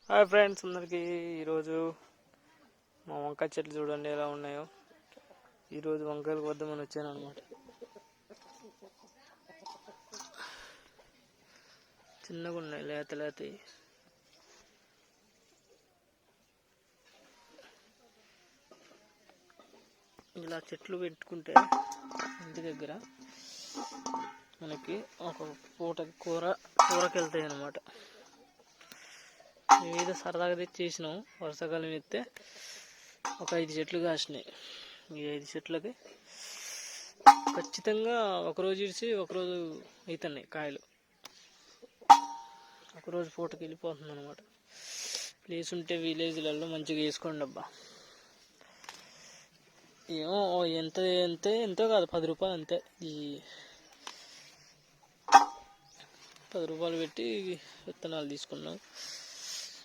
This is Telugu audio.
హాయ్ ఫ్రెండ్స్ అందరికీ. ఈరోజు మా వంకాయ చెట్లు చూడండి ఎలా ఉన్నాయో. ఈరోజు వంకాయలు వద్దామని వచ్చాను అనమాట. చిన్నగా ఉన్నాయి, లేత లేత. ఇలా చెట్లు పెట్టుకుంటే ఇంటి దగ్గర మనకి ఒక పూటకి కూరకి వెళ్తాయి అన్నమాట. ఏదో సరదాగా తెచ్చేసినాం. వర్షాకాలం ఎత్తే ఒక 5 చెట్లు కాసినాయి. ఈ 5 చెట్లకి ఖచ్చితంగా ఒకరోజు ఇడిచి ఒకరోజు అవుతున్నాయి కాయలు. ఒకరోజు పూటకి వెళ్ళిపోతుంది అనమాట. ప్లేస్ ఉంటే విలేజ్లలో మంచిగా వేసుకోండి అబ్బా. ఏమో ఎంతో కాదు, 10 రూపాయలు అంతే. ఈ 10 రూపాయలు పెట్టి విత్తనాలు తీసుకున్నాం.